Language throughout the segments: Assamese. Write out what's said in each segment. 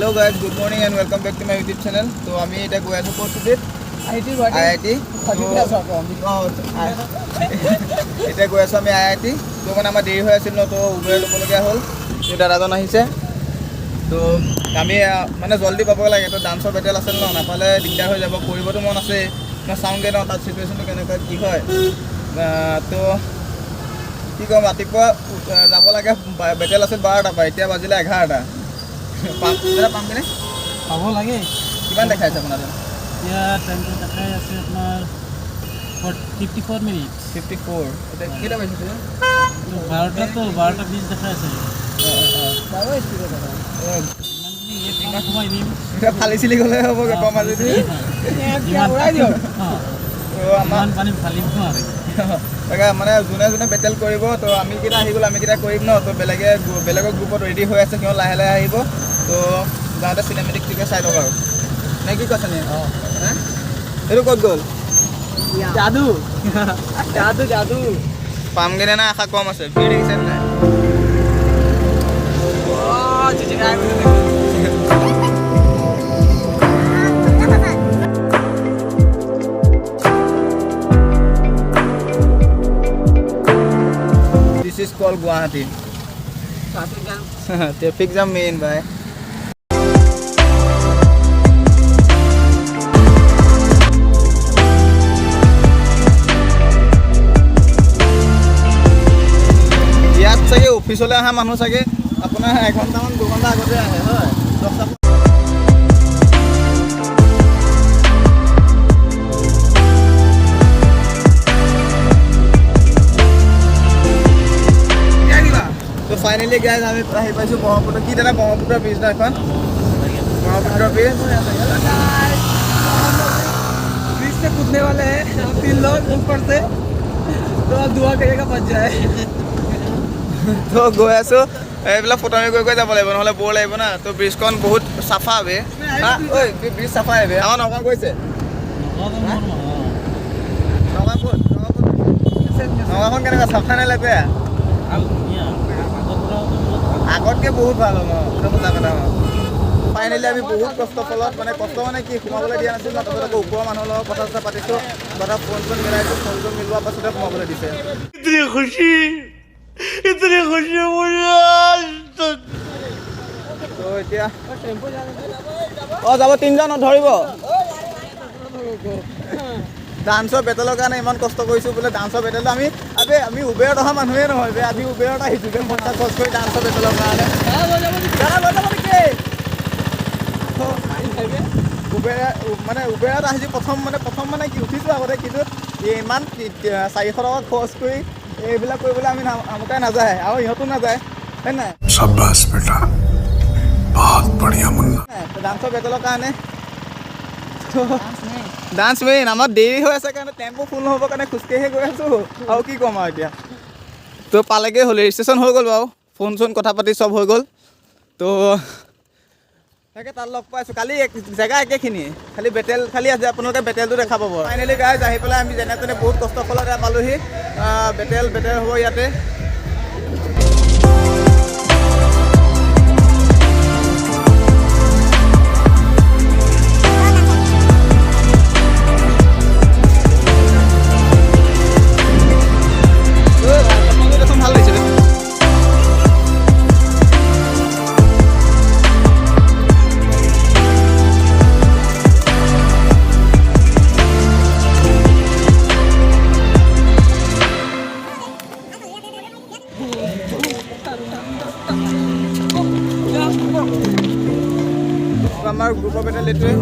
Hello guys, good morning and welcome back to my YouTube channel. So আমি এটা গৈ আছো ক'ত টুডে IIT এটা গৈ আছো আমি IIT তো মানে আমাৰ দেৰি হৈ আছিল ন তো উবেৰ ল'বলগীয়া হ'ল তো দাদাজন আহিছে তো আমি মানে জলদি পাব লাগে তো ডান্সৰ বেটেল আছিল ন নাপালে দিগদাৰ হৈ যাব কৰিবতো মন আছে মই চাওঁগৈ ন তাত চিটুৱেশ্যনটো কেনেকুৱা কি হয় তো কি ক'ম ৰাতিপুৱা যাব লাগে বেটেল আছে 12টা পৰা এতিয়া বাজিলে 11টা পামনে পাব লাগে কিমান দেখাইছে আপোনাৰ এতিয়া টাইমটো দেখাই আছে আপোনাৰ 54 মিনিট 54 এটা কেটা বাজিছে 12টা তো 12টা 20 দেখাই আছে বাৰু স্পিডে দাদা ইমান সময় নিম এটা ফালি চিলি গ'লে হ'ব কম আজি উৰাই দিয়ক আমাৰ পানী ফালিব নোৱাৰে তাকে মানে যোনে যোনে বেটেল কৰিব তো আমি কেইটা আহি গ'ল আমি কেইটা কৰিম ন তো বেলেগৰ গ্ৰুপত ৰেডি হৈ আছে সিহঁত লাহে লাহে আহিব তো যাওঁতে চিনেমেটিকটোকে চাই লওক আৰু নে কি কৈছে নে এইটো ক'ত গ'ল যাদু যাদু যাদু পামগৈ নে আশা কম আছে ভিৰ দেখিছে নাই This is called Guwahati. Traffic jam main bhai. ইয়াত চাগে অফিচলৈ অহা মানুহ চাগে আপোনাৰ 1 ঘণ্টামান 2 ঘণ্টা আগতে আহে হয় তো ফাইনালি গাইজ আমি আহি পাইছোঁ ব্ৰহ্মপুত্ৰ কি দাদা ব্ৰহ্মপুত্ৰ ব্ৰিজ ন এখন ब्रह्मपुत्र ब्रिज ब्रिज से कूदने वाले हैं 3 लोग ऊपर से तो दुआ करिएगा बच जाए তো গৈ আছোঁ এইবিলাক ফটোমি গৈ যাব লাগিব নহ'লে বৰ লাগিব না তো ব্ৰিজখন বহুত চাফা হবে ঐ ব্ৰিজ চাফা হবে আমাৰ নগাঁও গৈছে নগাঁওখন কেনেকুৱা চাফা নে লেতেৰা আগতকৈ বহুত ভাল হ'ব সঁচা কথা ফাইনেলি আমি বহুত কষ্ট ফলত মানে কষ্ট মানে কি সোমাবলৈ দিয়া নাছিল ন তাৰপিছত আকৌ ওপৰৰ মানুহৰ লগত কথা চথা পাতিছোঁ কথা ফোন মিলাইছোঁ ফোন মিলোৱাৰ পাছতে সোমাবলৈ দিছে इतनी खुशी मुझे তো এতিয়া যাব 3জন ধৰিব ডান্সৰ বেটেলৰ কাৰণে ইমান কষ্ট কৰিছোঁ বোলে ডান্সৰ বেটেলটো আমি উবেৰত অহা মানুহে নহয় বে আমি উবেৰত আহিছোঁ যে পইচা খৰচ কৰি ডান্সৰ বেটেলৰ কাৰণে উবেৰত আহিছোঁ প্ৰথম মানে কি উঠিছোঁ আগতে কিন্তু ইমান 400 টকা খৰচ কৰি এইবিলাক কৰিবলৈ আমি আমুকাই নাযায় আৰু ইহঁতো নাযায় হয় নাই शाबाश बेटा बहुत बढ़िया मुन्ना ডান্সৰ বেটেলৰ কাৰণে ডান্স মেইন আমাৰ দেৰি হৈ আছে কাৰণে টেম্পো ফুল নহ'বৰ কাৰণে খোজকাঢ়িহে গৈ আছোঁ আৰু কি ক'ম আৰু এতিয়া তো পালেগৈ হ'ল ৰেজিষ্ট্ৰেশ্যন হৈ গ'ল বাৰু ফোন চোন কথা পাতি চব হৈ গ'ল তো তাকে তাত লগ পাইছোঁ কালি জেগা একেখিনি খালি আজি আপোনালোকে বেটেলটো দেখা পাব ফাইনেলি গাইজ আহি পেলাই আমি যেনে তেনে বহুত কষ্ট ফলত পালোহি বেটেল হ'ব ইয়াতে ভাল লাগিছে আমাৰ গ্ৰুপৰ বেটেল এইটোৱে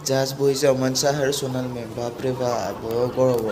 জাজ বহিছে অমন শাহ আৰু সোনাল মেম বাপৰে বাপ গৌৰৱ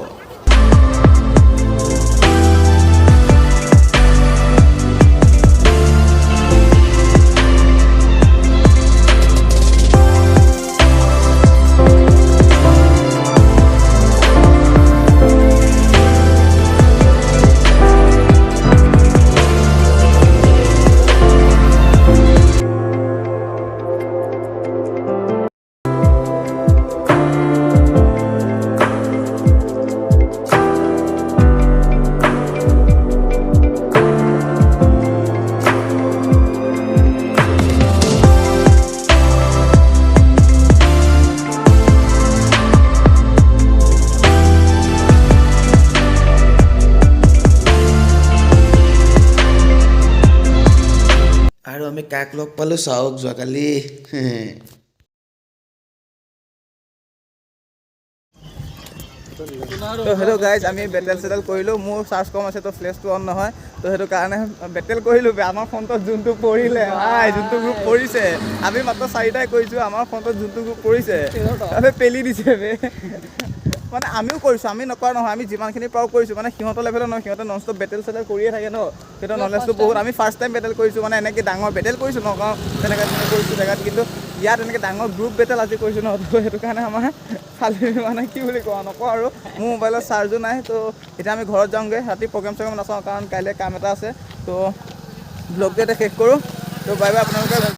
আমি কাক লগ পালোঁ চাওক যোৱাকালি তো সেইটো গাইজ আমি বেটেল চেটেল কৰিলোঁ মোৰ চাৰ্জ কম আছে তো ফ্লেছটো অন নহয় তো সেইটো কাৰণে বেটেল কৰিলোঁ আমাৰ ফোনটোত যোনটো পৰিলে ভাই যোনটো গ্ৰুপ পৰিছে আমি মাত্ৰ 4টাই কৰিছোঁ আমাৰ ফোনটোত যোনটো গ্ৰুপ পৰিছে আমি পেলি দিছে বে মানে আমিও কৰিছোঁ আমি নকৰা নহয় আমি যিমানখিনি পাৰোঁ কৰিছোঁ মানে সিহঁতৰ লেভেলত নহয় সিহঁতে নন ষ্টপ বেটেল চেটেল কৰিয়ে থাকে ন সিহঁতৰ নলেজটো বহুত আমি ফাৰ্ষ্ট টাইম বেটেল কৰিছোঁ মানে এনেকৈ ডাঙৰ বেটেল কৰিছোঁ নগাঁও তেনেকৈ কৰিছোঁ জেগাত কিন্তু ইয়াত এনেকৈ ডাঙৰ গ্ৰুপ বেটেল আজি কৰিছোঁ ন তো সেইটো কাৰণে আমাৰ খালি মানে কি বুলি কোৱা নকওঁ আৰু মোৰ মোবাইলত চাৰ্জো নাই তো এতিয়া আমি ঘৰত যাওঁগৈ ৰাতি প্ৰগ্ৰেম চগ্ৰেম নাচাওঁ কাৰণ কাইলৈ কাম এটা আছে তো ব্লগটো এতিয়া শেষ কৰোঁ তো বাই বাই আপোনালোকে